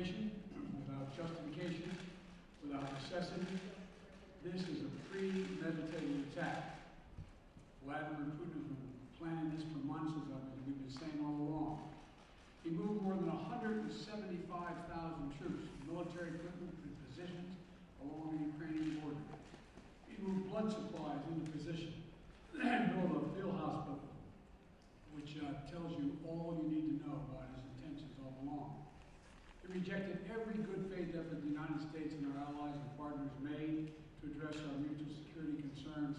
provocation, without justification, without necessity. This is a premeditated attack. Vladimir Putin has been planning this for months, as we've been saying all along. He moved more than 175,000 troops, military equipment, and positions along the Ukrainian border. He moved blood supplies into position, built a field hospital, which tells you all you need to know about his intentions all along. He rejected every good faith effort the United States and our allies and partners made to address our mutual security concerns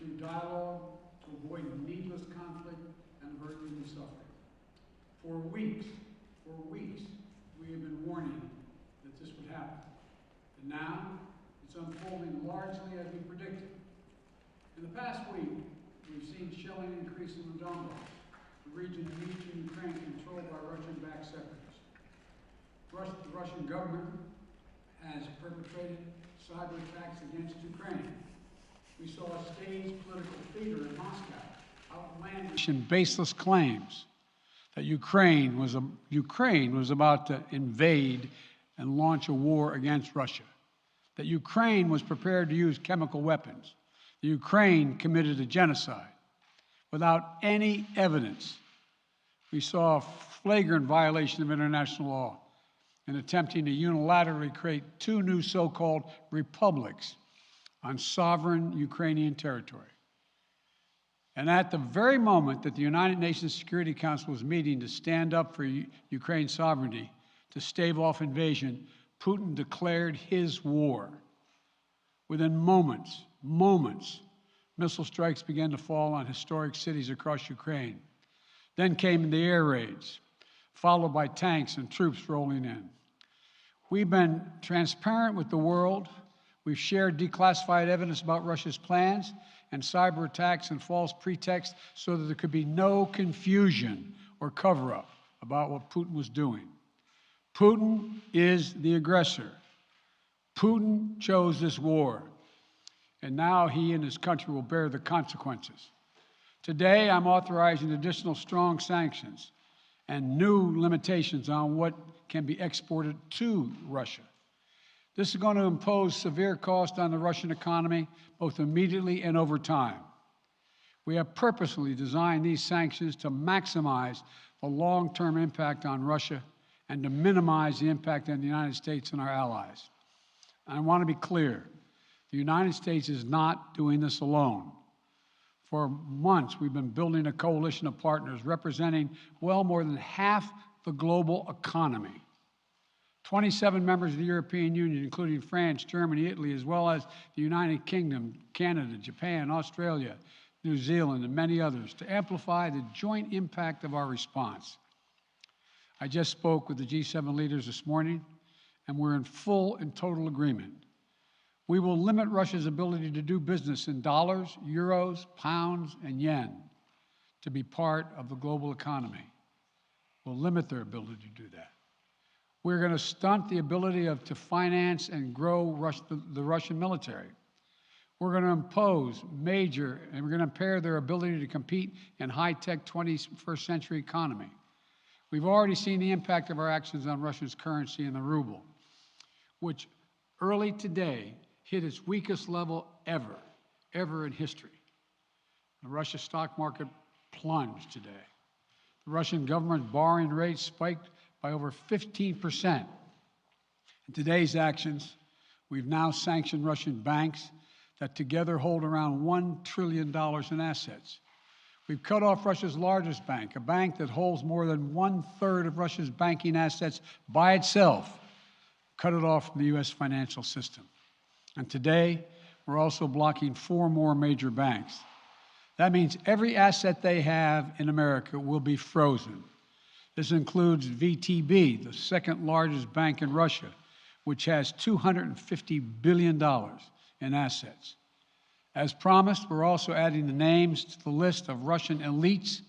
through dialogue, to avoid needless conflict and avert human suffering. For weeks, we have been warning that this would happen. And now, it's unfolding largely as we predicted. In the past week, we've seen shelling increase in the Donbass, the region in eastern Ukraine controlled by Russian-backed separatists. The Russian government has perpetrated cyber attacks against Ukraine. We saw a staged political theater in Moscow, outlandish and baseless claims that Ukraine was about to invade and launch a war against Russia, that Ukraine was prepared to use chemical weapons, that Ukraine committed a genocide without any evidence. We saw a flagrant violation of international law in attempting to unilaterally create two new so-called republics on sovereign Ukrainian territory. And at the very moment that the United Nations Security Council was meeting to stand up for Ukraine's sovereignty, to stave off invasion, Putin declared his war. Within moments, missile strikes began to fall on historic cities across Ukraine. Then came the air raids, followed by tanks and troops rolling in. We've been transparent with the world. We've shared declassified evidence about Russia's plans and cyber attacks and false pretexts so that there could be no confusion or cover-up about what Putin was doing. Putin is the aggressor. Putin chose this war, and now he and his country will bear the consequences. Today, I'm authorizing additional strong sanctions and new limitations on what can be exported to Russia. This is going to impose severe cost on the Russian economy, both immediately and over time. We have purposely designed these sanctions to maximize the long-term impact on Russia and to minimize the impact on the United States and our allies. And I want to be clear, the United States is not doing this alone. For months, we've been building a coalition of partners representing well more than half the global economy. 27 members of the European Union, including France, Germany, Italy, as well as the United Kingdom, Canada, Japan, Australia, New Zealand, and many others, to amplify the joint impact of our response. I just spoke with the G7 leaders this morning, and we're in full and total agreement. We will limit Russia's ability to do business in dollars, euros, pounds, and yen to be part of the global economy. We'll limit their ability to do that. We're going to stunt the ability to finance and grow the Russian military. We're going to impose and we're going to impair their ability to compete in high-tech 21st century economy. We've already seen the impact of our actions on Russia's currency and the ruble, which early today hit its weakest level ever in history. The Russia stock market plunged today. The Russian government borrowing rate spiked by over 15%. In today's actions, we've now sanctioned Russian banks that together hold around $1 trillion in assets. We've cut off Russia's largest bank, a bank that holds more than 1/3 of Russia's banking assets by itself, cut it off from the U.S. financial system. And today, we're also blocking 4 more major banks. That means every asset they have in America will be frozen. This includes VTB, the second largest bank in Russia, which has $250 billion in assets. As promised, we're also adding the names to the list of Russian elites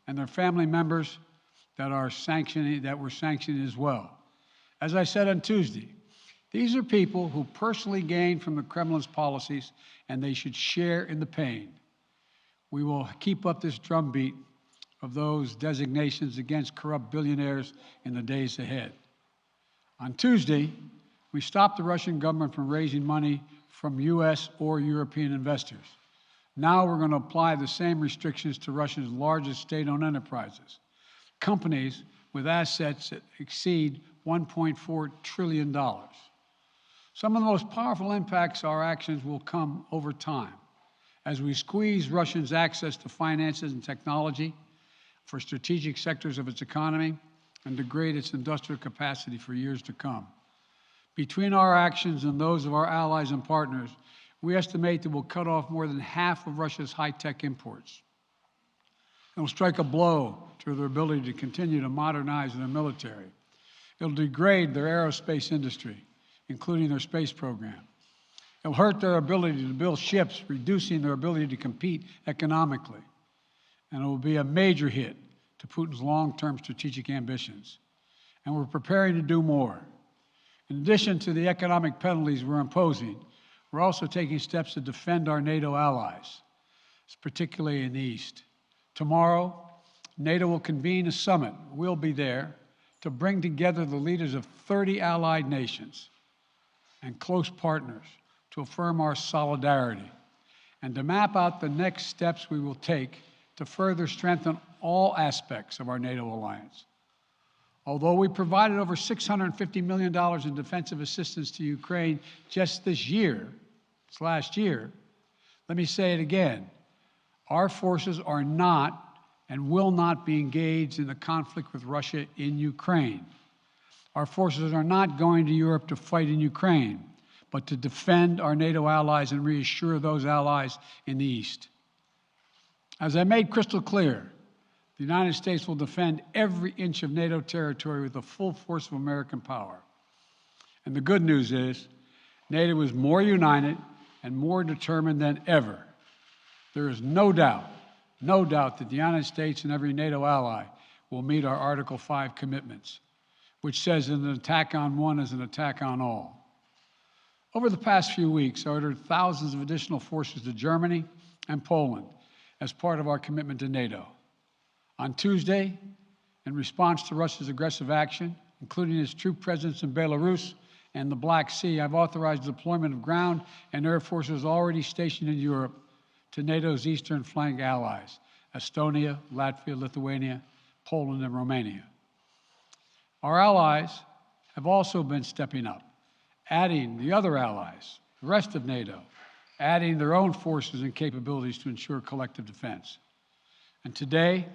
and their family members that we're sanctioning as well. As I said on Tuesday, these are people who personally gain from the Kremlin's policies, and they should share in the pain. We will keep up this drumbeat of those designations against corrupt billionaires in the days ahead. On Tuesday, we stopped the Russian government from raising money from U.S. or European investors. Now we're going to apply the same restrictions to Russia's largest state-owned enterprises, companies with assets that exceed $1.4 trillion. Some of the most powerful impacts of our actions will come over time as we squeeze Russia's access to finances and technology for strategic sectors of its economy and degrade its industrial capacity for years to come. Between our actions and those of our allies and partners, we estimate that we'll cut off more than half of Russia's high-tech imports. It will strike a blow to their ability to continue to modernize their military. It will degrade their aerospace industry, including their space program. It will hurt their ability to build ships, reducing their ability to compete economically. And it will be a major hit to Putin's long-term strategic ambitions. And we're preparing to do more. In addition to the economic penalties we're imposing, we're also taking steps to defend our NATO allies, particularly in the East. Tomorrow, NATO will convene a summit. We'll be there to bring together the leaders of 30 allied nations and close partners to affirm our solidarity and to map out the next steps we will take to further strengthen all aspects of our NATO alliance. Although we provided over $650 million in defensive assistance to Ukraine just this last year, let me say it again. Our forces are not and will not be engaged in the conflict with Russia in Ukraine. Our forces are not going to Europe to fight in Ukraine, but to defend our NATO allies and reassure those allies in the East. As I made crystal clear, the United States will defend every inch of NATO territory with the full force of American power. And the good news is, NATO is more united and more determined than ever. There is no doubt that the United States and every NATO ally will meet our Article 5 commitments, which says that an attack on one is an attack on all. Over the past few weeks, I ordered thousands of additional forces to Germany and Poland as part of our commitment to NATO. On Tuesday, in response to Russia's aggressive action, including its troop presence in Belarus and the Black Sea, I've authorized the deployment of ground and air forces already stationed in Europe to NATO's eastern flank allies, Estonia, Latvia, Lithuania, Poland, and Romania. Our allies have also been stepping up, adding the other allies, the rest of NATO, adding their own forces and capabilities to ensure collective defense. And today,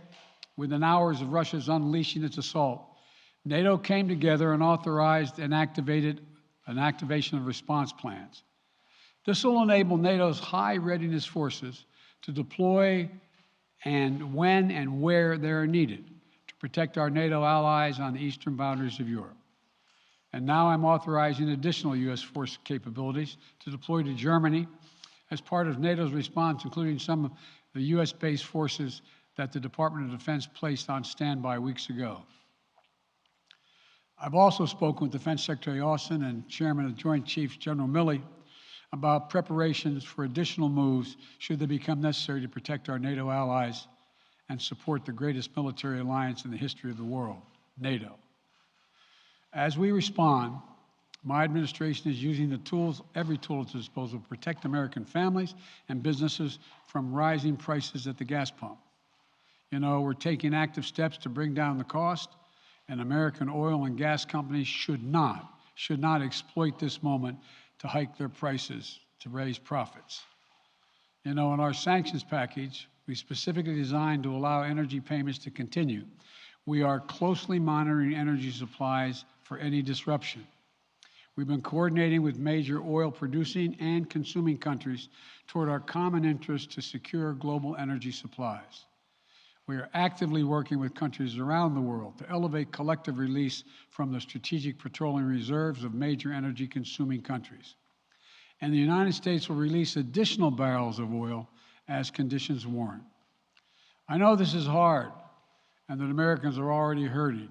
within hours of Russia's unleashing its assault, NATO came together and authorized and activated an activation of response plans. This will enable NATO's high readiness forces to deploy and when and where they are needed to protect our NATO allies on the eastern boundaries of Europe. And now I'm authorizing additional U.S. force capabilities to deploy to Germany as part of NATO's response, including some of the U.S.-based forces that the Department of Defense placed on standby weeks ago. I've also spoken with Defense Secretary Austin and Chairman of the Joint Chiefs, General Milley, about preparations for additional moves should they become necessary to protect our NATO allies and support the greatest military alliance in the history of the world, NATO. As we respond, my administration is using the tools, every tool at its disposal to protect American families and businesses from rising prices at the gas pump. You know, we're taking active steps to bring down the cost, and American oil and gas companies should not exploit this moment to hike their prices to raise profits. You know, in our sanctions package, we specifically designed to allow energy payments to continue. We are closely monitoring energy supplies for any disruption. We've been coordinating with major oil-producing and consuming countries toward our common interest to secure global energy supplies. We are actively working with countries around the world to elevate collective release from the strategic petroleum reserves of major energy-consuming countries. And the United States will release additional barrels of oil as conditions warrant. I know this is hard and that Americans are already hurting.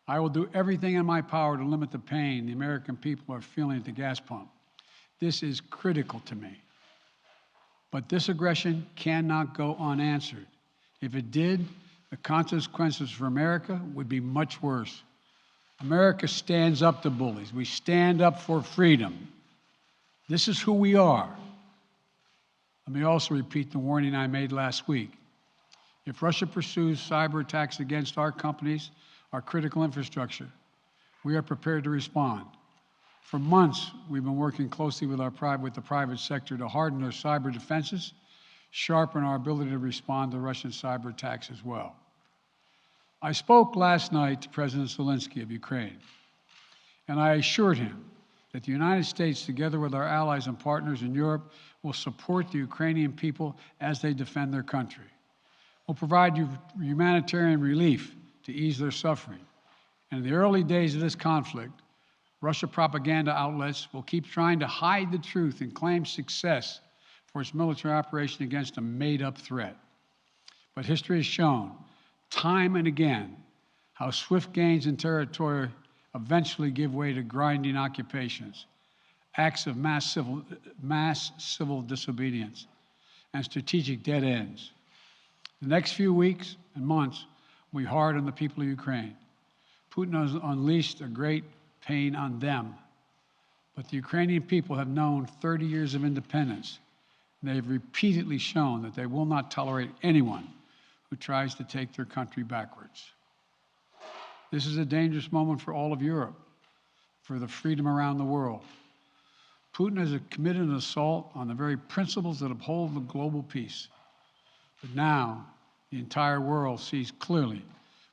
I will do everything in my power to limit the pain the American people are feeling at the gas pump. This is critical to me. But this aggression cannot go unanswered. If it did, the consequences for America would be much worse. America stands up to bullies. We stand up for freedom. This is who we are. Let me also repeat the warning I made last week. If Russia pursues cyber attacks against our companies, our critical infrastructure, we are prepared to respond. For months, we've been working closely with the private sector to harden our cyber defenses, sharpen our ability to respond to Russian cyber attacks as well. I spoke last night to President Zelensky of Ukraine, and I assured him that the United States, together with our allies and partners in Europe, will support the Ukrainian people as they defend their country. We'll provide humanitarian relief to ease their suffering. And in the early days of this conflict, Russia propaganda outlets will keep trying to hide the truth and claim success for its military operation against a made-up threat. But history has shown, time and again, how swift gains in territory eventually give way to grinding occupations, acts of mass civil disobedience, and strategic dead ends. The next few weeks and months will be hard on the people of Ukraine. Putin has unleashed a great pain on them, but the Ukrainian people have known 30 years of independence, and they have repeatedly shown that they will not tolerate anyone who tries to take their country backwards. This is a dangerous moment for all of Europe, for the freedom around the world. Putin has committed an assault on the very principles that uphold the global peace. But now, the entire world sees clearly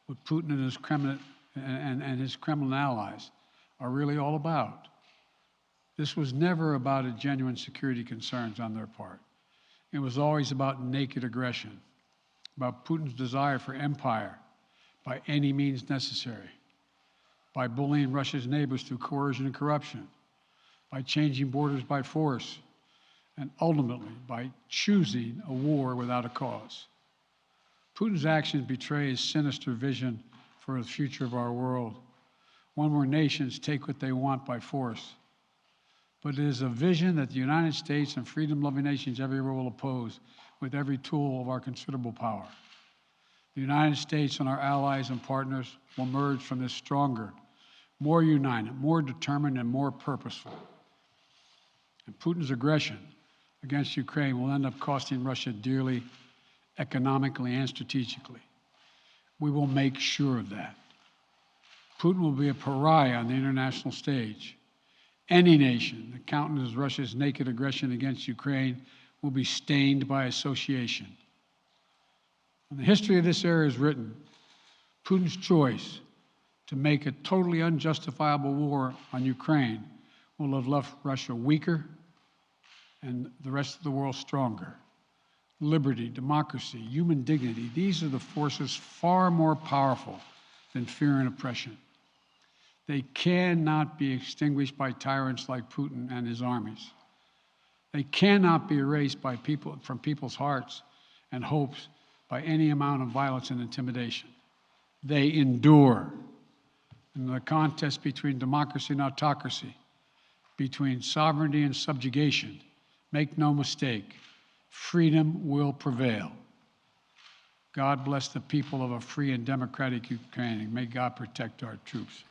what Putin and his Kremlin allies are really all about. This was never about a genuine security concerns on their part. It was always about naked aggression, about Putin's desire for empire by any means necessary, by bullying Russia's neighbors through coercion and corruption, by changing borders by force, and ultimately by choosing a war without a cause. Putin's actions betray his sinister vision for the future of our world, one where nations take what they want by force. But it is a vision that the United States and freedom-loving nations everywhere will oppose with every tool of our considerable power. The United States and our allies and partners will emerge from this stronger, more united, more determined, and more purposeful. And Putin's aggression against Ukraine will end up costing Russia dearly, economically and strategically. We will make sure of that. Putin will be a pariah on the international stage. Any nation that countenances Russia's naked aggression against Ukraine will be stained by association. When the history of this era is written, Putin's choice to make a totally unjustifiable war on Ukraine will have left Russia weaker and the rest of the world stronger. Liberty, democracy, human dignity, these are the forces far more powerful than fear and oppression. They cannot be extinguished by tyrants like Putin and his armies. They cannot be erased by from people's hearts and hopes by any amount of violence and intimidation. They endure. In the contest between democracy and autocracy, between sovereignty and subjugation, make no mistake, freedom will prevail. God bless the people of a free and democratic Ukraine, and may God protect our troops.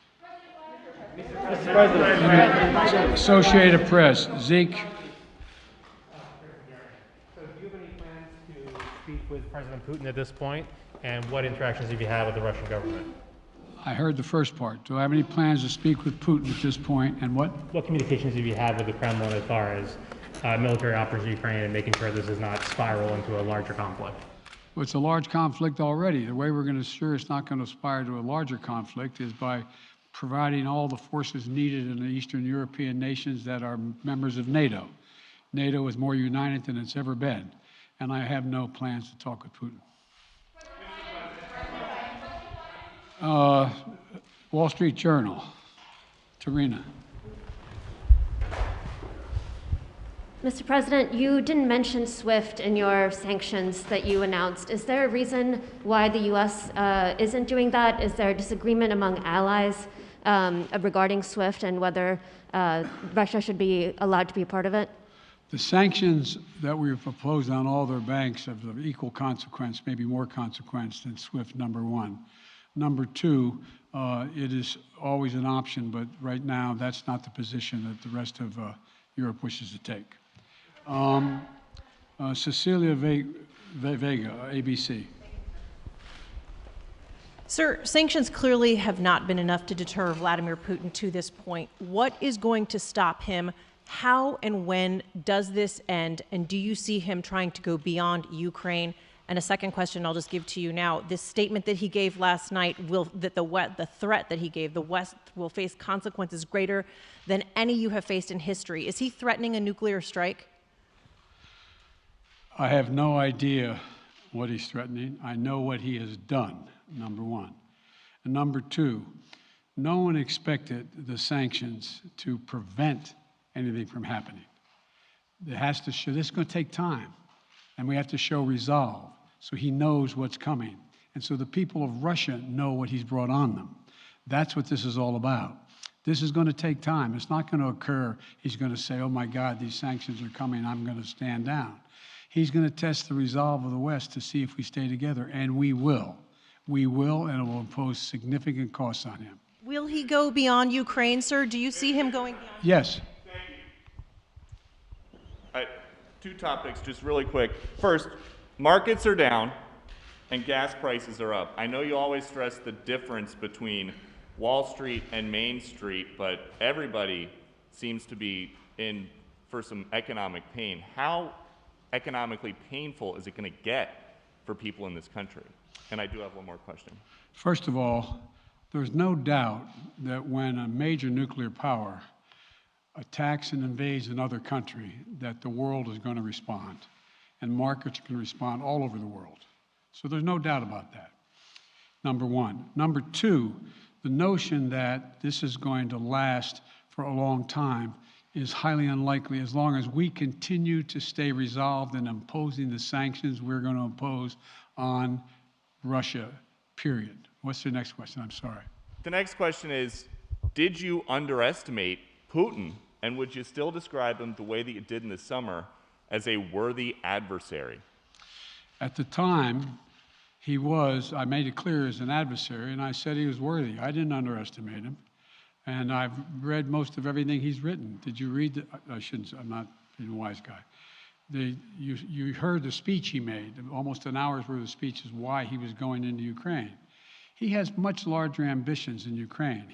Mr. President. Associated Press, Zeke. So do you have any plans to speak with President Putin at this point? And what interactions have you had with the Russian government? I heard the first part. Do I have any plans to speak with Putin at this point, and what? What communications have you had with the Kremlin as far as military operations in Ukraine and making sure this does not spiral into a larger conflict? Well, it's a large conflict already. The way we're going to ensure it's not going to aspire to a larger conflict is by providing all the forces needed in the Eastern European nations that are members of NATO. NATO is more united than it's ever been, and I have no plans to talk with Putin. Wall Street Journal, Tarina. Mr. President, you didn't mention SWIFT in your sanctions that you announced. Is there a reason why the U.S. Isn't doing that? Is there a disagreement among allies regarding SWIFT and whether Russia should be allowed to be a part of it? The sanctions that we've proposed on all their banks are of equal consequence, maybe more consequence than SWIFT, number one. Number two, it is always an option, but right now, that's not the position that the rest of Europe wishes to take. Cecilia Vega, ABC. Sir, sanctions clearly have not been enough to deter Vladimir Putin to this point. What is going to stop him? How and when does this end? And do you see him trying to go beyond Ukraine? And a second question I'll just give to you now. This statement that he gave last night, the threat that he gave, the West will face consequences greater than any you have faced in history. Is he threatening a nuclear strike? I have no idea what he's threatening. I know what he has done, number one. And number two, no one expected the sanctions to prevent anything from happening. It has to show, this is going to take time, and we have to show resolve so he knows what's coming. And so the people of Russia know what he's brought on them. That's what this is all about. This is going to take time. It's not going to occur, he's going to say, oh my God, these sanctions are coming, I'm going to stand down. He's going to test the resolve of the West to see if we stay together, and we will. We will, and it will impose significant costs on him. Will he go beyond Ukraine, sir? Do you see him going beyond? Yes. Two topics, just really quick. First, markets are down and gas prices are up. I know you always stress the difference between Wall Street and Main Street, but everybody seems to be in for some economic pain. How economically painful is it going to get for people in this country? And I do have one more question. First of all, there's no doubt that when a major nuclear power attacks and invades another country, that the world is going to respond, and markets can respond all over the world. So there's no doubt about that, number one. Number two, the notion that this is going to last for a long time is highly unlikely as long as we continue to stay resolved in imposing the sanctions we're going to impose on Russia, period. What's the next question? I'm sorry. The next question is, did you underestimate Putin, and would you still describe him the way that you did in the summer as a worthy adversary? At the time, he was, I made it clear, as an adversary, and I said he was worthy. I didn't underestimate him. And I've read most of everything he's written. Did you read the, I shouldn't, I'm not being a wise guy. You heard the speech he made, almost an hour's worth of speeches, why he was going into Ukraine. He has much larger ambitions in Ukraine.